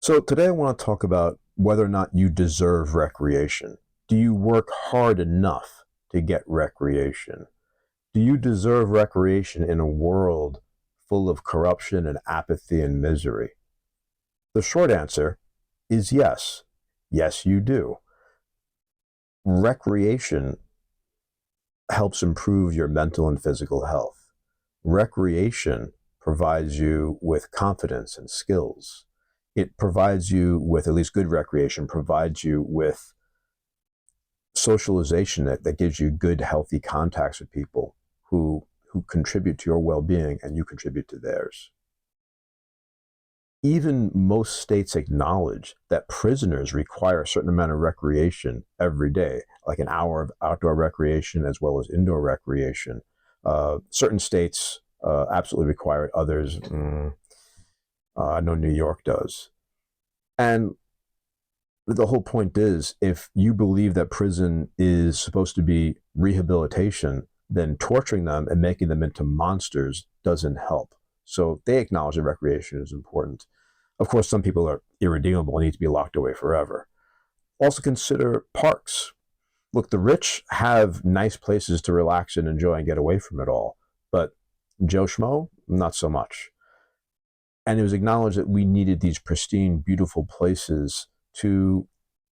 So today I want to talk about whether or not you deserve recreation. Do you work hard enough to get recreation? Do you deserve recreation in a world full of corruption and apathy and misery? The short answer is yes. Yes, you do. Recreation helps improve your mental and physical health. Recreation provides you with confidence and skills. It provides you with, at least good recreation, provides you with socialization that gives you good, healthy contacts with people who contribute to your well-being and you contribute to theirs. Even most states acknowledge that prisoners require a certain amount of recreation every day, like an hour of outdoor recreation as well as indoor recreation. Certain states absolutely require it. Others, I know New York does. And the whole point is, if you believe that prison is supposed to be rehabilitation, then torturing them and making them into monsters doesn't help. So they acknowledge that recreation is important. Of course, some people are irredeemable and need to be locked away forever. Also consider parks. Look, the rich have nice places to relax and enjoy and get away from it all, but Joe Schmo, not so much. And it was acknowledged that we needed these pristine, beautiful places to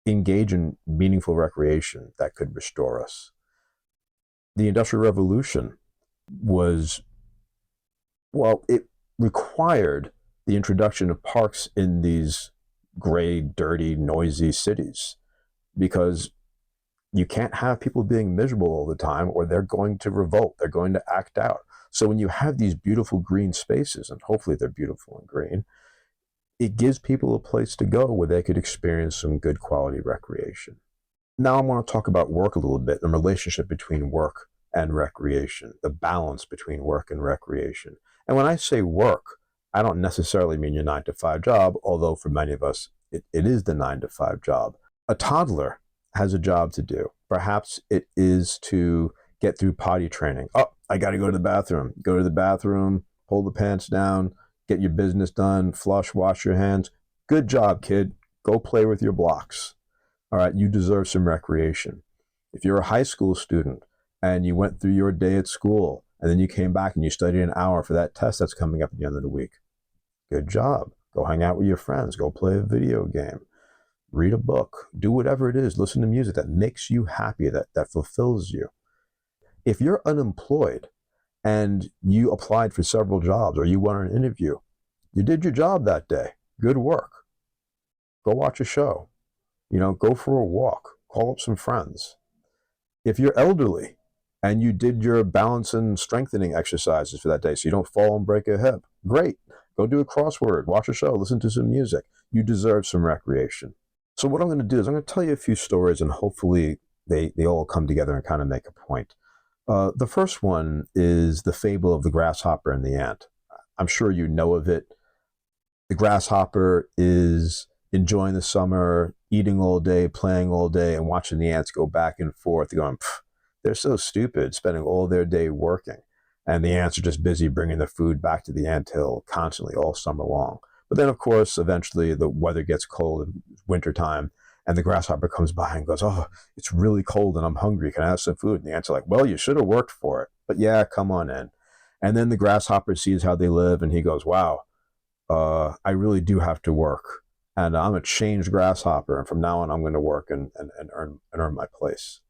engage in meaningful recreation that could restore us. The Industrial Revolution was, well, it required the introduction of parks in these gray, dirty, noisy cities, because you can't have people being miserable all the time or they're going to revolt, they're going to act out. So when you have these beautiful green spaces, and hopefully they're beautiful and green, it gives people a place to go where they could experience some good quality recreation. Now I want to talk about work a little bit, the relationship between work and recreation, the balance between work and recreation. And when I say work, I don't necessarily mean your 9-to-5 job, although for many of us, it is the 9-to-5 job. A toddler has a job to do. Perhaps it is to get through potty training. Oh, I got to go to the bathroom. Go to the bathroom, pull the pants down, get your business done, flush, wash your hands. Good job, kid. Go play with your blocks. All right, you deserve some recreation. If you're a high school student and you went through your day at school and then you came back and you studied an hour for that test that's coming up at the end of the week, good job. Go hang out with your friends. Go play a video game. Read a book. Do whatever it is. Listen to music that makes you happy, that fulfills you. If you're unemployed and you applied for several jobs or you went on an interview, you did your job that day. Good work. Go watch a show. Go for a walk. Call up some friends. If you're elderly and you did your balance and strengthening exercises for that day so you don't fall and break a hip, great. Go do a crossword, watch a show, listen to some music. You deserve some recreation. So what I'm going to do is I'm going to tell you a few stories and hopefully they all come together and kind of make a point. The first one is the fable of the grasshopper and the ant. I'm sure you know of it. The grasshopper is enjoying the summer, eating all day, playing all day, and watching the ants go back and forth, going, they're so stupid, spending all their day working. And the ants are just busy bringing the food back to the anthill constantly all summer long. But then, of course, eventually the weather gets cold in wintertime, and the grasshopper comes by and goes, oh, it's really cold and I'm hungry. Can I have some food? And the ants are like, well, you should have worked for it. But yeah, come on in. And then the grasshopper sees how they live, and he goes, wow, I really do have to work. And I'm a changed grasshopper. And from now on, I'm going to work and earn my place.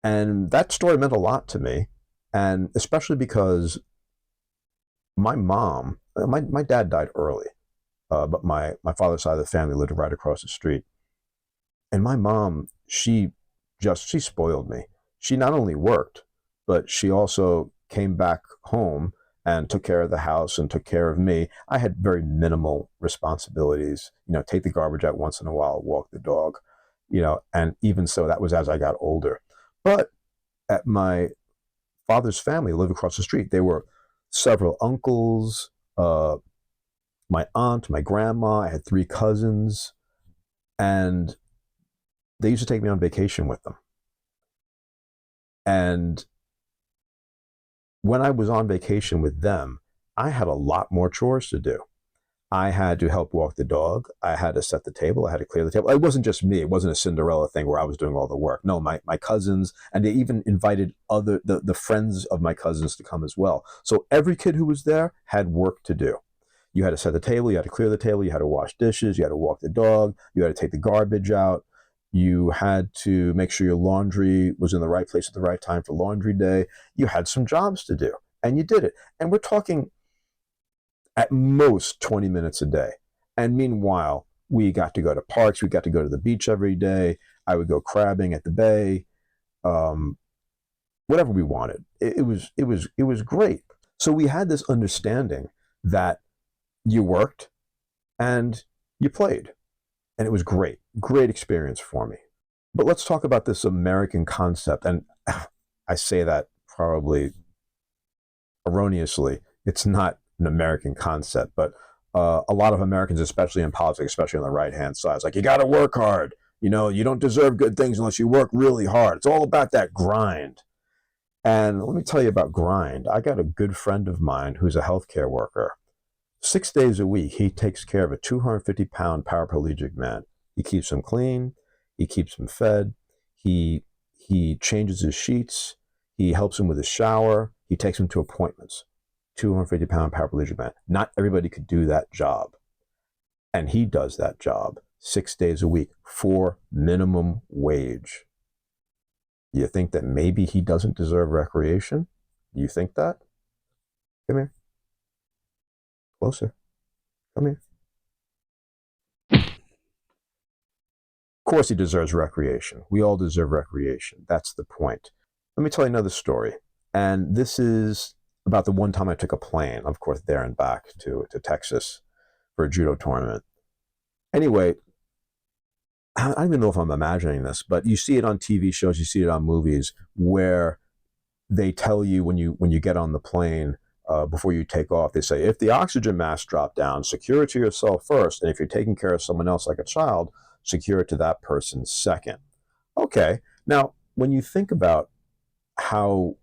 And that story meant a lot to me. And especially because my mom, my dad died early, but my father's side of the family lived right across the street. And my mom, she spoiled me. She not only worked, but she also came back home and took care of the house and took care of me. I had very minimal responsibilities, take the garbage out once in a while, walk the dog, and even so, that was as I got older. But at my father's family lived across the street, there were several uncles, my aunt, my grandma, I had 3 cousins, and they used to take me on vacation with them. And when I was on vacation with them, I had a lot more chores to do. I had to help walk the dog. I had to set the table. I had to clear the table. It wasn't just me. It wasn't a Cinderella thing where I was doing all the work. No, my cousins, and they even invited the friends of my cousins to come as well. So every kid who was there had work to do. You had to set the table. You had to clear the table. You had to wash dishes. You had to walk the dog. You had to take the garbage out. You had to make sure your laundry was in the right place at the right time for laundry day. You had some jobs to do, and you did it. And we're talking at most 20 minutes a day. And meanwhile, we got to go to parks. We got to go to the beach every day. I would go crabbing at the bay, um, whatever we wanted. It was great. So we had this understanding that you worked and you played, and it was great, great experience for me. But let's talk about this American concept, and I say that probably erroneously. It's not an American concept, but a lot of Americans, especially in politics, especially on the right hand side, it's like, you got to work hard. You don't deserve good things unless you work really hard. It's all about that grind. And let me tell you about grind. I got a good friend of mine who's a healthcare worker. 6 days a week, he takes care of a 250-pound paraplegic man. He keeps him clean. He keeps him fed. He he changes his sheets. He helps him with his shower. He takes him to appointments. 250-pound paraplegic man. Not everybody could do that job. And he does that job 6 days a week for minimum wage. You think that maybe he doesn't deserve recreation? You think that? Come here. Closer. Come here. Of course he deserves recreation. We all deserve recreation. That's the point. Let me tell you another story. And this is about the one time I took a plane, of course, there and back to Texas for a judo tournament. Anyway, I don't even know if I'm imagining this, but you see it on TV shows, you see it on movies where they tell you when you get on the plane, before you take off, they say, if the oxygen mask dropped down, secure it to yourself first. And if you're taking care of someone else like a child, secure it to that person second. Okay. Now, when you think about how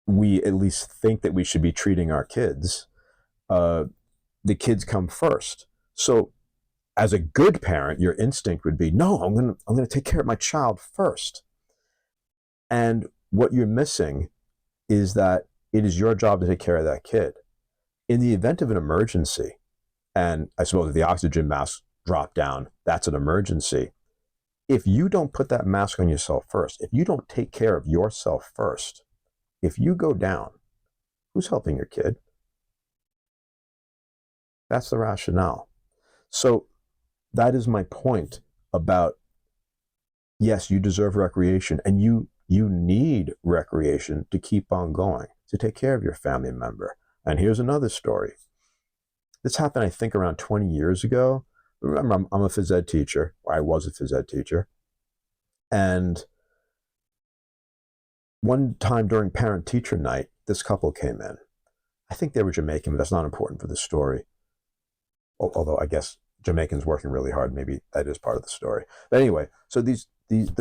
we at least think that we should be treating our kids, the kids come first. So as a good parent, your instinct would be, no, I'm going to take care of my child first. And what you're missing is that it is your job to take care of that kid. In the event of an emergency, and I suppose if the oxygen mask dropped down, that's an emergency. If you don't put that mask on yourself first, if you don't take care of yourself first, if you go down, who's helping your kid? That's the rationale. So that is my point about, yes, you deserve recreation, and you need recreation to keep on going, to take care of your family member. And here's another story. This happened, I think, around 20 years ago. Remember, I'm a phys ed teacher, or I was a phys ed teacher. And one time during parent-teacher night, this couple came in. I think they were Jamaican, but that's not important for the story. Although I guess Jamaicans working really hard, maybe that is part of the story. But anyway, so this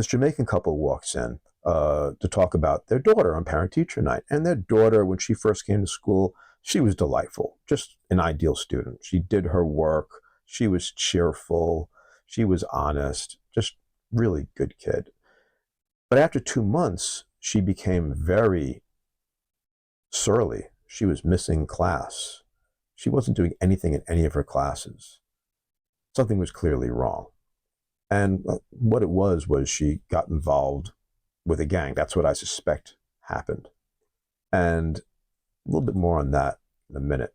Jamaican couple walks in to talk about their daughter on parent-teacher night. And their daughter, when she first came to school, she was delightful, just an ideal student. She did her work. She was cheerful. She was honest, just really good kid. But after 2 months, she became very surly. She was missing class. She wasn't doing anything in any of her classes. Something was clearly wrong. And what it was she got involved with a gang. That's what I suspect happened. And a little bit more on that in a minute.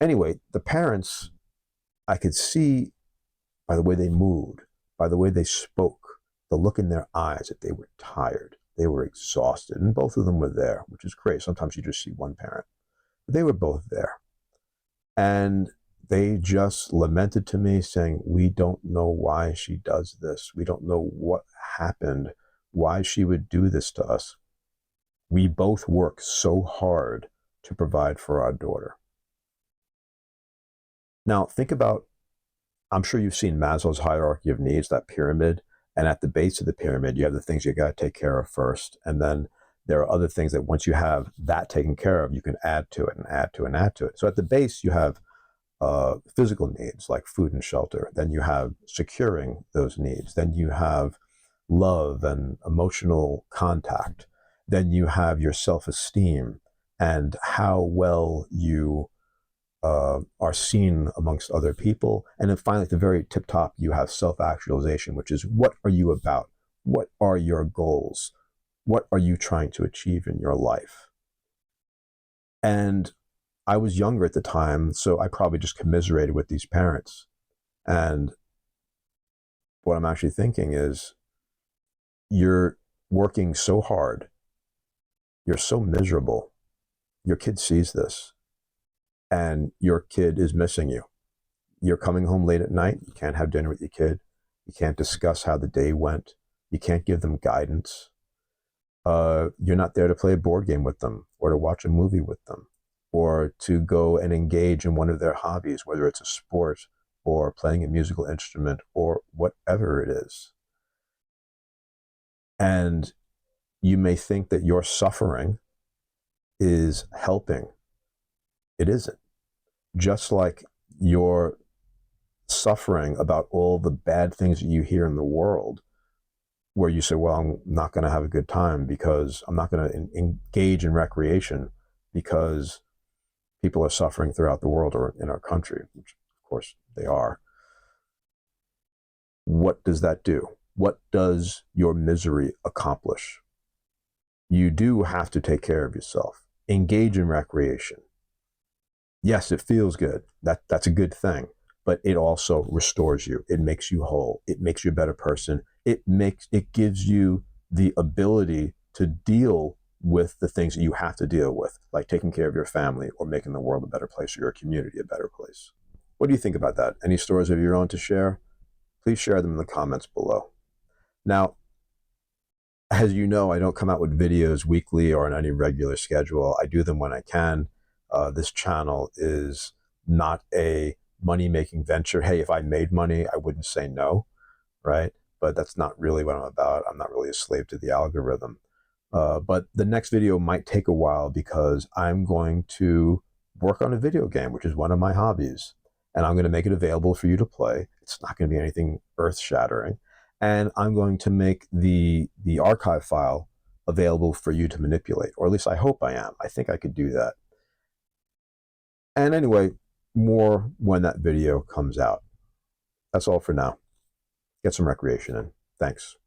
Anyway, the parents, I could see by the way they moved, by the way they spoke, the look in their eyes, that they were tired. They were exhausted. And both of them were there, which is great. Sometimes you just see one parent. But they were both there. And they just lamented to me, saying, we don't know why she does this. We don't know what happened, why she would do this to us. We both work so hard to provide for our daughter. Now, think about, I'm sure you've seen Maslow's hierarchy of needs, that pyramid. And at the base of the pyramid, you have the things you got to take care of first. And then there are other things that once you have that taken care of, you can add to it and add to it and add to it. So at the base, you have physical needs like food and shelter. Then you have securing those needs. Then you have love and emotional contact. Then you have your self-esteem and how well you are seen amongst other people. And then finally, at the very tip top, you have self-actualization, which is what are you about? What are your goals? What are you trying to achieve in your life? And I was younger at the time, so I probably just commiserated with these parents. And what I'm actually thinking is, you're working so hard, you're so miserable, your kid sees this, and your kid is missing you. You're coming home late at night, you can't have dinner with your kid, you can't discuss how the day went, you can't give them guidance. You're not there to play a board game with them or to watch a movie with them or to go and engage in one of their hobbies, whether it's a sport or playing a musical instrument or whatever it is. And you may think that your suffering is helping. It isn't. Just like your suffering about all the bad things that you hear in the world, where you say, well, I'm not going to have a good time because I'm not going to engage in recreation because people are suffering throughout the world or in our country, which of course they are. What does that do? What does your misery accomplish? You do have to take care of yourself. Engage in recreation. Yes, it feels good. That's a good thing. But it also restores you. It makes you whole. It makes you a better person. It gives you the ability to deal with the things that you have to deal with, like taking care of your family or making the world a better place or your community a better place. What do you think about that? Any stories of your own to share? Please share them in the comments below. Now, as you know, I don't come out with videos weekly or on any regular schedule. I do them when I can. This channel is not a money-making venture. Hey, if I made money, I wouldn't say no, right? But that's not really what I'm about. I'm not really a slave to the algorithm. But the next video might take a while because I'm going to work on a video game, which is one of my hobbies. And I'm going to make it available for you to play. It's not going to be anything earth-shattering. And I'm going to make the archive file available for you to manipulate, or at least I hope I am. I think I could do that. And anyway, more when that video comes out. That's all for now. Get some recreation in. Thanks.